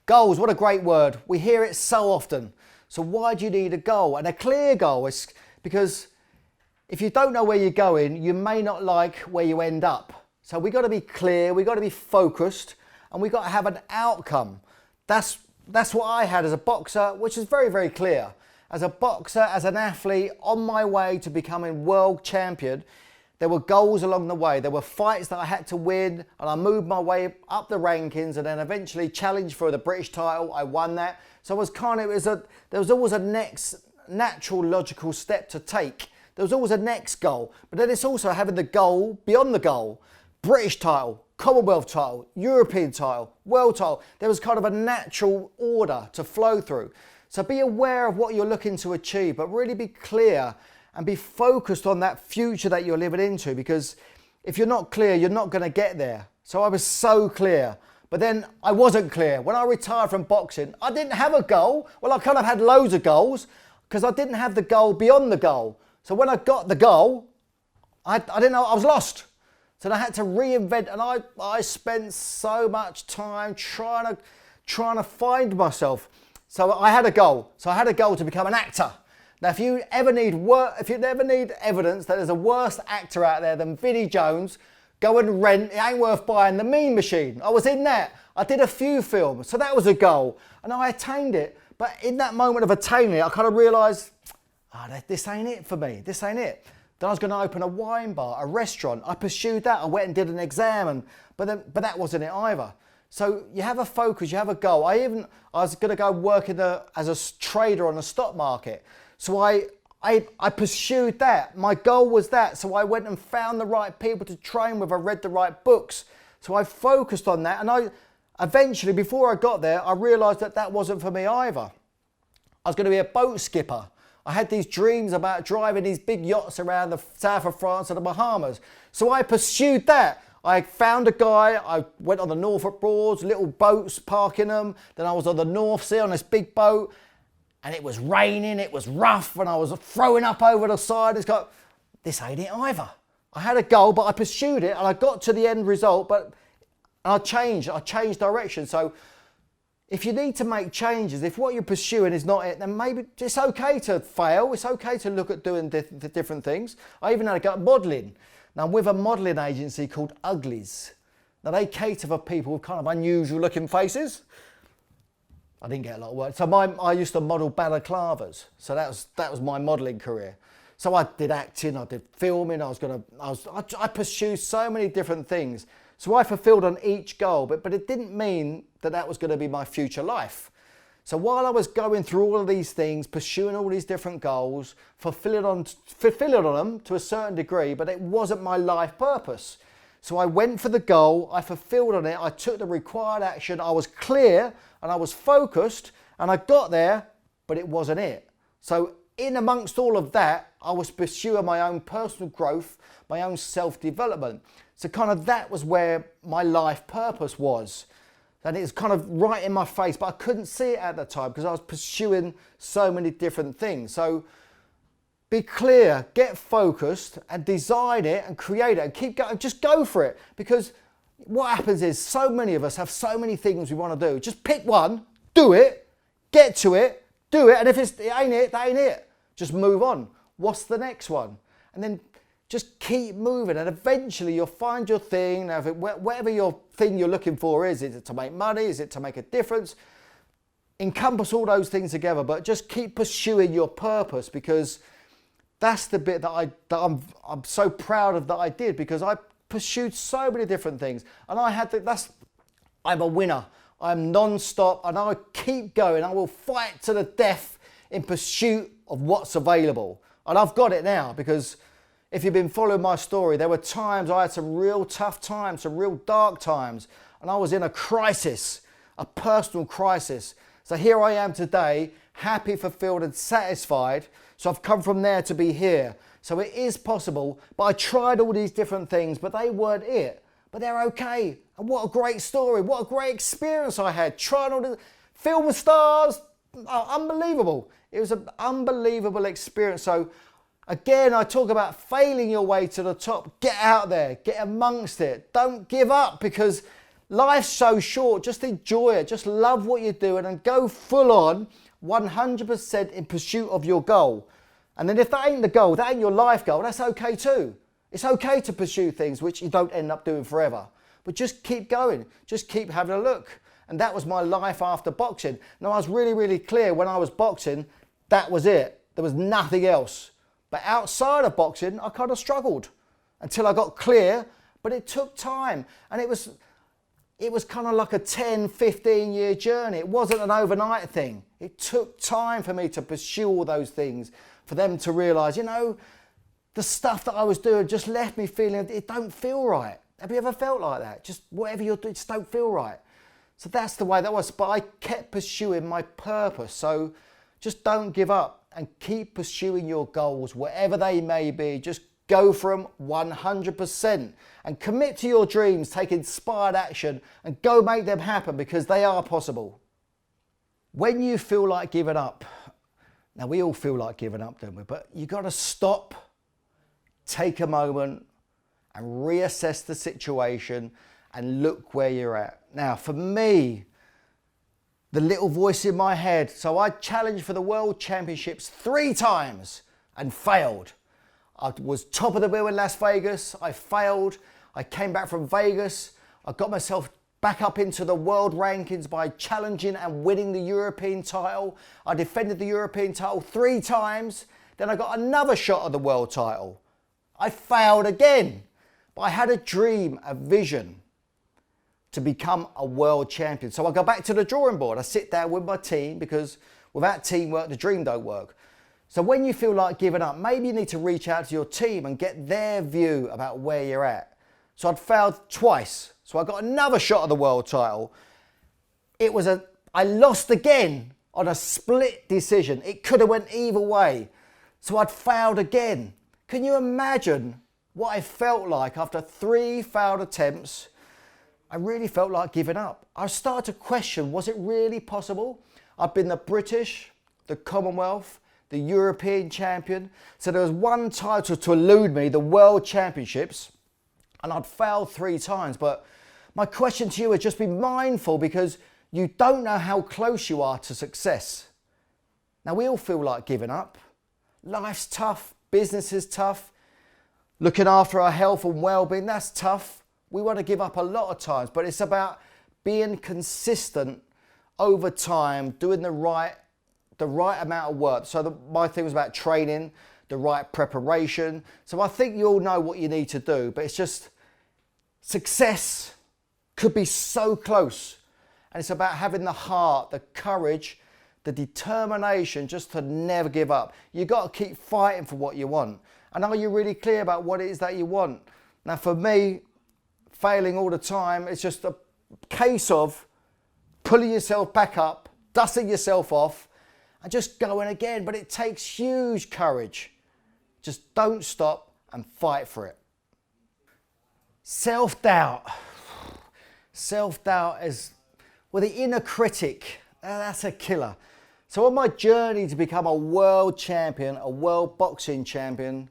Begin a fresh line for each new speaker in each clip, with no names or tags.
Goals, what a great word. We hear it so often. So why do you need a goal? And a clear goal is because if you don't know where you're going, you may not like where you end up. So we've got to be clear, we've got to be focused, and we've got to have an outcome. That's what I had as a boxer, which is very, very clear. As a boxer, as an athlete, on my way to becoming world champion, there were goals along the way. There were fights that I had to win, and I moved my way up the rankings and then eventually challenged for the British title. I won that. So there was always a next natural, logical step to take. There was always a next goal. But then it's also having the goal beyond the goal. British title, Commonwealth title, European title, world title. There was kind of a natural order to flow through. So be aware of what you're looking to achieve, but really be clear and be focused on that future that you're living into, because if you're not clear, you're not going to get there. So I was so clear, but then I wasn't clear. When I retired from boxing, I didn't have a goal. Well, I kind of had loads of goals because I didn't have the goal beyond the goal. So when I got the goal, I didn't know, I was lost. So I had to reinvent, and I spent so much time trying to find myself. So I had a goal. So I had a goal to become an actor. Now, if you ever need evidence that there's a worse actor out there than Vinnie Jones, go and rent. It ain't worth buying The Mean Machine. I was in that. I did a few films, so that was a goal, and I attained it. But in that moment of attaining it, I kind of realised, this ain't it for me. This ain't it. Then I was going to open a wine bar, a restaurant. I pursued that. I went and did an exam, but that wasn't it either. So you have a focus, you have a goal. I was going to go work as a trader on the stock market. So I pursued that. My goal was that. So I went and found the right people to train with. I read the right books. So I focused on that. And eventually, before I got there, I realised that wasn't for me either. I was going to be a boat skipper. I had these dreams about driving these big yachts around the south of France and the Bahamas. So I pursued that. I found a guy, I went on the Norfolk Broads, little boats, parking them. Then I was on the North Sea on this big boat, and it was raining, it was rough, and I was throwing up over the side. It's got, this ain't it either. I had a goal, but I pursued it, and I got to the end result, but I changed direction. So if you need to make changes, if what you're pursuing is not it, then maybe it's okay to fail. It's okay to look at doing different things. I even had a go at modelling. Now, I'm with a modelling agency called Uglies. Now, they cater for people with kind of unusual looking faces. I didn't get a lot of work. So I used to model balaclavas. So that was my modelling career. So I did acting, I did filming, I pursued so many different things. So I fulfilled on each goal, but it didn't mean that was going to be my future life. So while I was going through all of these things, pursuing all these different goals, fulfilling on them to a certain degree, but it wasn't my life purpose. So I went for the goal, I fulfilled on it, I took the required action, I was clear and I was focused, and I got there, but it wasn't it. So in amongst all of that, I was pursuing my own personal growth, my own self-development. So kind of that was where my life purpose was. And it was kind of right in my face, but I couldn't see it at the time because I was pursuing so many different things. So be clear, get focused and design it and create it and keep going. Just go for it, because what happens is so many of us have so many things we want to do. Just pick one, do it, get to it, do it. And if it ain't it, that ain't it. Just move on. What's the next one? And then just keep moving, and eventually you'll find your thing. Now, whatever your thing you're looking for is it to make money? Is it to make a difference? Encompass all those things together, but just keep pursuing your purpose, because that's the bit that I'm so proud of that I did, because I pursued so many different things, and I'm a winner. I'm non-stop, and I keep going. I will fight to the death in pursuit of what's available, and I've got it now, because if you've been following my story, there were times I had some real tough times, some real dark times, and I was in a crisis, a personal crisis. So here I am today, happy, fulfilled and satisfied. So I've come from there to be here. So it is possible, but I tried all these different things, but they weren't it. But they're okay. And what a great story, what a great experience I had. Trying all the film stars, unbelievable. It was an unbelievable experience. So again, I talk about failing your way to the top. Get out there, get amongst it. Don't give up, because Life's so short, just enjoy it, just love what you're doing and go full on 100% in pursuit of your goal. And then if that ain't the goal, that ain't your life goal, that's okay too. It's okay to pursue things which you don't end up doing forever. But just keep going, just keep having a look. And that was my life after boxing. Now I was really, really clear when I was boxing, that was it. There was nothing else. But outside of boxing, I kind of struggled until I got clear, but it took time. And it was kind of like a 10, 15 year journey. It wasn't an overnight thing. It took time for me to pursue all those things, for them to realise, you know, the stuff that I was doing just left me feeling it don't feel right. Have you ever felt like that? Just whatever you're doing, just don't feel right. So that's the way that was, but I kept pursuing my purpose. So just don't give up and keep pursuing your goals, whatever they may be. Just go for them 100% and commit to your dreams, take inspired action and go make them happen because they are possible. When you feel like giving up, now we all feel like giving up, don't we? But you got to stop, take a moment and reassess the situation and look where you're at. Now, for me, the little voice in my head, so I challenged for the World Championships 3 times and failed. I was top of the bill in Las Vegas, I failed. I came back from Vegas, I got myself back up into the world rankings by challenging and winning the European title. I defended the European title 3 times, then I got another shot at the world title. I failed again, but I had a dream, a vision to become a world champion. So I go back to the drawing board. I sit down with my team because without teamwork, the dream don't work. So when you feel like giving up, maybe you need to reach out to your team and get their view about where you're at. So I'd failed twice. So I got another shot at the world title. I lost again on a split decision. It could have went either way. So I'd failed again. Can you imagine what I felt like after 3 failed attempts? I really felt like giving up. I started to question, was it really possible? I've been the British, the Commonwealth, the European champion. So there was one title to elude me, the World Championships, and I'd failed 3 times. But my question to you is just be mindful because you don't know how close you are to success. Now we all feel like giving up. Life's tough, business is tough. Looking after our health and well-being, that's tough. We want to give up a lot of times, but it's about being consistent over time, doing the right amount of work. So my thing was about training, the right preparation. So I think you all know what you need to do, but it's just success could be so close. And it's about having the heart, the courage, the determination just to never give up. You got to keep fighting for what you want. And are you really clear about what it is that you want? Now for me, failing all the time, it's just a case of pulling yourself back up, dusting yourself off and just going again. But it takes huge courage. Just don't stop and fight for it. Self-doubt. Self-doubt is, well, the inner critic, that's a killer. So on my journey to become a world champion, a world boxing champion,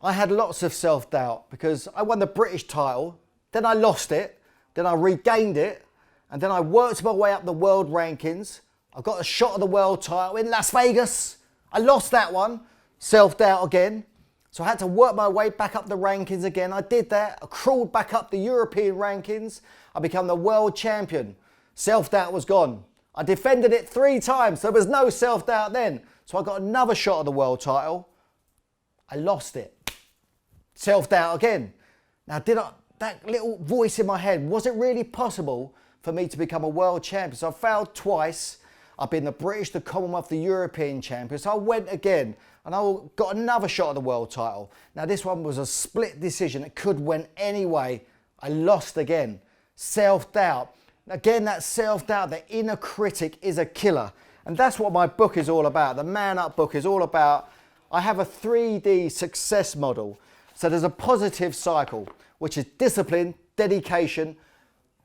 I had lots of self-doubt because I won the British title, then I lost it, then I regained it, and then I worked my way up the world rankings. I got a shot at the world title in Las Vegas. I lost that one, self-doubt again. So I had to work my way back up the rankings again. I did that, I crawled back up the European rankings. I became the world champion. Self-doubt was gone. I defended it 3 times, so there was no self-doubt then. So I got another shot at the world title. I lost it. Self-doubt again. Now, that little voice in my head, was it really possible for me to become a world champion? So I failed twice. I've been the British, the Commonwealth, the European champion. So I went again and I got another shot at the world title. Now this one was a split decision. It could win anyway. I lost again. Self-doubt. Again, that self-doubt, the inner critic is a killer. And that's what my book is all about. The Man Up book is all about. I have a 3D success model. So there's a positive cycle, which is discipline, dedication,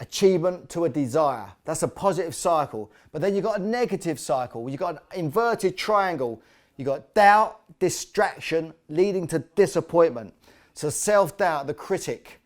achievement to a desire. That's a positive cycle. But then you've got a negative cycle. You've got an inverted triangle. You've got doubt, distraction, leading to disappointment. So self-doubt, the critic,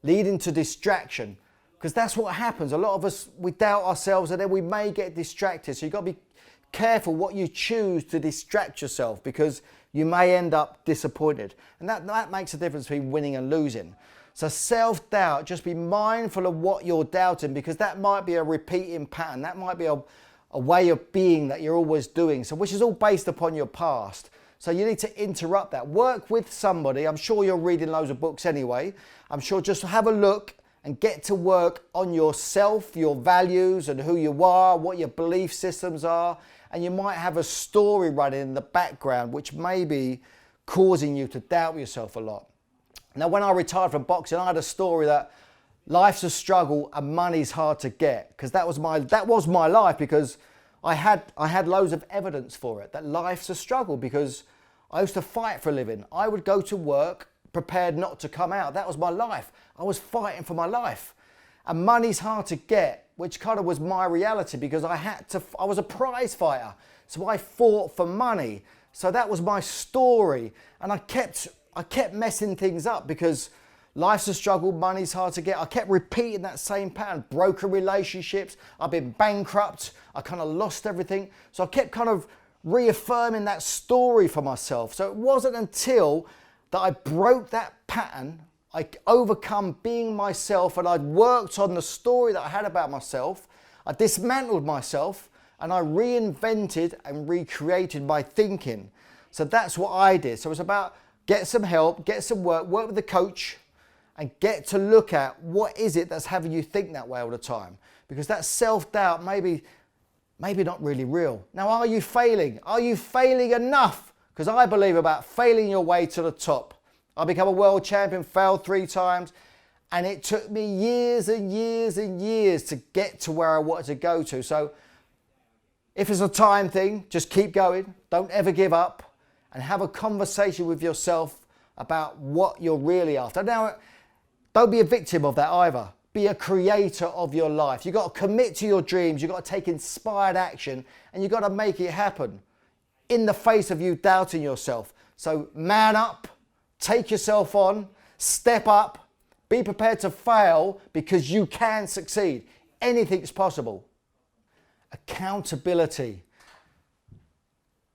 leading to distraction. Because that's what happens. A lot of us, we doubt ourselves and then we may get distracted. So you've got to be careful what you choose to distract yourself, because you may end up disappointed. And that makes a difference between winning and losing. So self-doubt, just be mindful of what you're doubting, because that might be a repeating pattern. That might be a way of being that you're always doing. So which is all based upon your past. So you need to interrupt that. Work with somebody. I'm sure you're reading loads of books anyway. I'm sure just have a look and get to work on yourself, your values and who you are, what your belief systems are. And you might have a story running in the background which may be causing you to doubt yourself a lot. Now, when I retired from boxing, I had a story that life's a struggle and money's hard to get, because that was my life, because I had loads of evidence for it, that life's a struggle, because I used to fight for a living. I would go to work prepared not to come out. That was my life. I was fighting for my life. And money's hard to get, which kind of was my reality, because I was a prize fighter. So I fought for money. So that was my story. And I kept messing things up, because life's a struggle, money's hard to get. I kept repeating that same pattern. Broken relationships, I've been bankrupt, I kind of lost everything. So I kept kind of reaffirming that story for myself. So it wasn't until that I broke that pattern, I overcome being myself, and I'd worked on the story that I had about myself. I dismantled myself and I reinvented and recreated my thinking. So that's what I did. So it's about get some help, get some work with a coach, and get to look at what is it that's having you think that way all the time. Because that self-doubt maybe not really real. Now, are you failing? Are you failing enough? Because I believe about failing your way to the top. I became a world champion, failed 3 times, and it took me years and years and years to get to where I wanted to go to. So if it's a time thing, just keep going. Don't ever give up, and have a conversation with yourself about what you're really after. Now, don't be a victim of that either. Be a creator of your life. You've got to commit to your dreams. You've got to take inspired action, and you've got to make it happen in the face of you doubting yourself. So man up, take yourself on, step up, be prepared to fail, because you can succeed. Anything's possible. Accountability.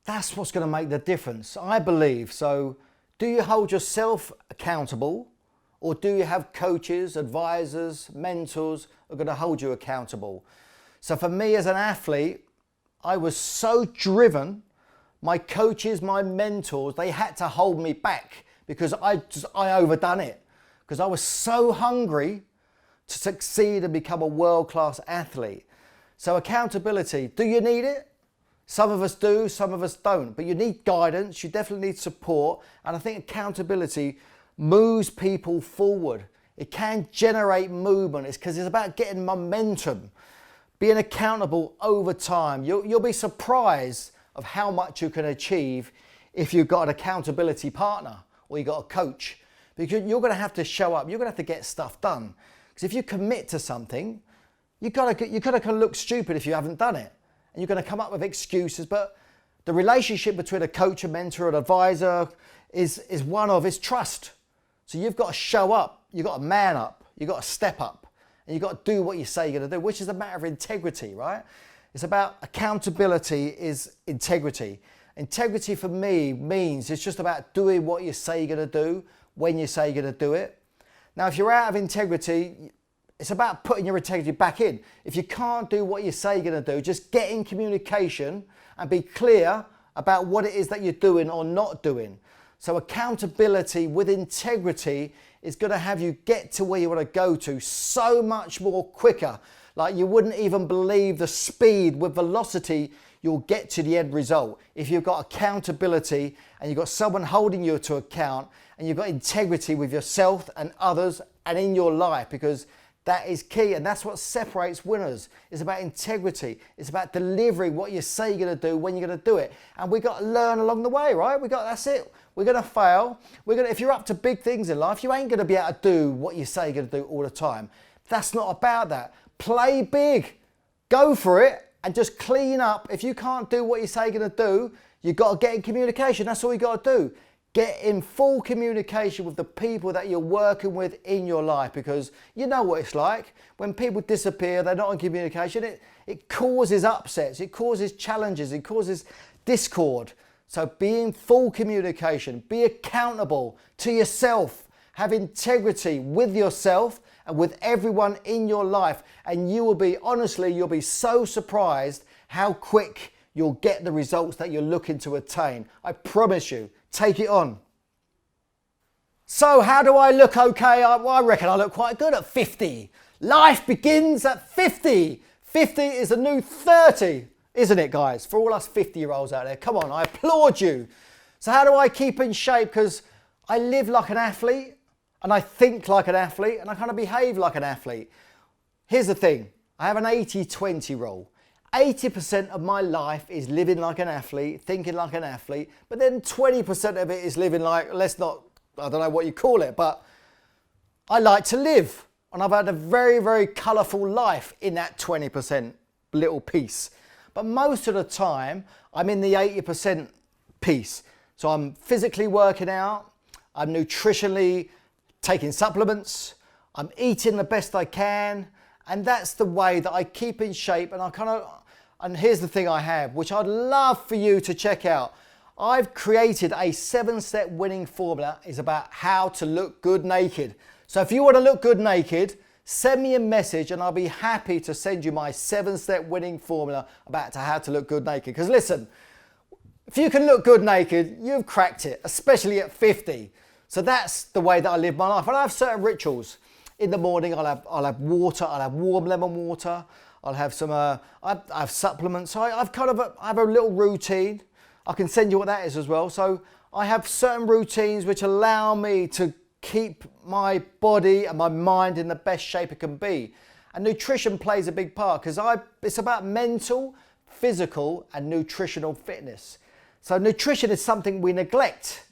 That's what's going to make the difference, I believe. So do you hold yourself accountable, or do you have coaches, advisors, mentors who are going to hold you accountable? So for me as an athlete, I was so driven. My coaches, my mentors, they had to hold me back, because I overdone it. Because I was so hungry to succeed and become a world-class athlete. So accountability, do you need it? Some of us do, some of us don't. But you need guidance, you definitely need support. And I think accountability moves people forward. It can generate movement. It's because it's about getting momentum. Being accountable over time. You'll be surprised of how much you can achieve if you've got an accountability partner or you've got a coach. Because you're going to have to show up. You're going to have to get stuff done. Because if you commit to something, you're going to look stupid if you haven't done it. And you're going to come up with excuses. But the relationship between a coach, a mentor, an advisor is it's trust. So you've got to show up. You've got to man up. You've got to step up. And you've got to do what you say you're going to do, which is a matter of integrity, right? It's about accountability is integrity. Integrity for me means it's just about doing what you say you're going to do, when you say you're going to do it. Now, if you're out of integrity, it's about putting your integrity back in. If you can't do what you say you're going to do, just get in communication and be clear about what it is that you're doing or not doing. So accountability with integrity is going to have you get to where you want to go to so much more quicker. Like you wouldn't even believe the speed with velocity you'll get to the end result. If you've got accountability and you've got someone holding you to account and you've got integrity with yourself and others and in your life, because that is key, and that's what separates winners. It's about integrity. It's about delivering what you say you're going to do when you're going to do it. And we've got to learn along the way, right? That's it. We're going to fail. If you're up to big things in life, you ain't going to be able to do what you say you're going to do all the time. That's not about that. Play big. Go for it and just clean up. If you can't do what you say you're going to do, you've got to get in communication. That's all you got to do. Get in full communication with the people that you're working with in your life, because you know what it's like. When people disappear, they're not in communication, it causes upsets, it causes challenges, it causes discord. So be in full communication, be accountable to yourself, have integrity with yourself and with everyone in your life, and you will be, honestly, you'll be so surprised how quick you'll get the results that you're looking to attain. I promise you. Take it on. So how do I look? Okay, I reckon I look quite good at 50. Life begins at 50. 50 is a new 30, isn't it, guys? For all us 50-year-olds out there, come on, I applaud you. So how do I keep in shape? Because I live like an athlete, and I think like an athlete, and I kind of behave like an athlete. Here's the thing, I have an 80-20 rule. 80% of my life is living like an athlete, thinking like an athlete, but then 20% of it is living like, I don't know what you call it, but I like to live. And I've had a very, very colourful life in that 20% little piece. But most of the time, I'm in the 80% piece. So I'm physically working out, I'm nutritionally taking supplements, I'm eating the best I can, and that's the way that I keep in shape. And here's the thing I have, which I'd love for you to check out. I've created a 7-step winning formula. It's about how to look good naked. So if you want to look good naked, send me a message and I'll be happy to send you my 7-step winning formula about how to look good naked. Because listen, if you can look good naked, you've cracked it, especially at 50. So that's the way that I live my life. And I have certain rituals. In the morning, I'll have water, I'll have warm lemon water. I'll have some, I have supplements. So I have a little routine. I can send you what that is as well. So I have certain routines which allow me to keep my body and my mind in the best shape it can be. And nutrition plays a big part because it's about mental, physical and nutritional fitness. So nutrition is something we neglect.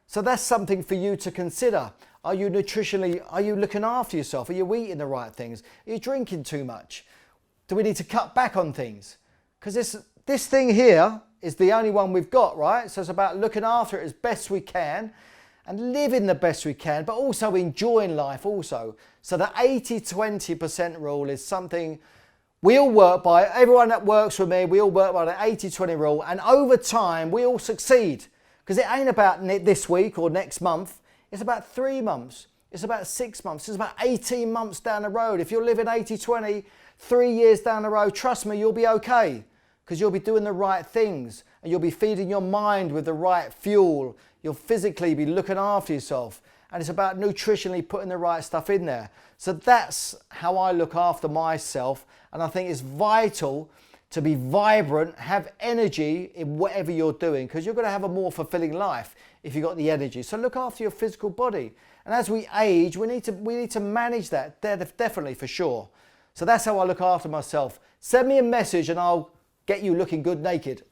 So that's something for you to consider. Are you looking after yourself? Are you eating the right things? Are you drinking too much? Do we need to cut back on things? Because this thing here is the only one we've got, right? So it's about looking after it as best we can and living the best we can, but also enjoying life also. So the 80-20% rule is something we all work by. Everyone that works with me, we all work by the 80-20 rule, and over time we all succeed. Because it ain't about this week or next month. It's about 3 months. It's about 6 months. It's about 18 months down the road. If you're living 80-20, 3 years down the road, trust me, you'll be okay. Because you'll be doing the right things and you'll be feeding your mind with the right fuel. You'll physically be looking after yourself. And it's about nutritionally putting the right stuff in there. So that's how I look after myself. And I think it's vital to be vibrant, have energy in whatever you're doing, because you're going to have a more fulfilling life if you've got the energy. So look after your physical body. And as we age, we need to manage that, definitely, for sure. So that's how I look after myself. Send me a message and I'll get you looking good naked.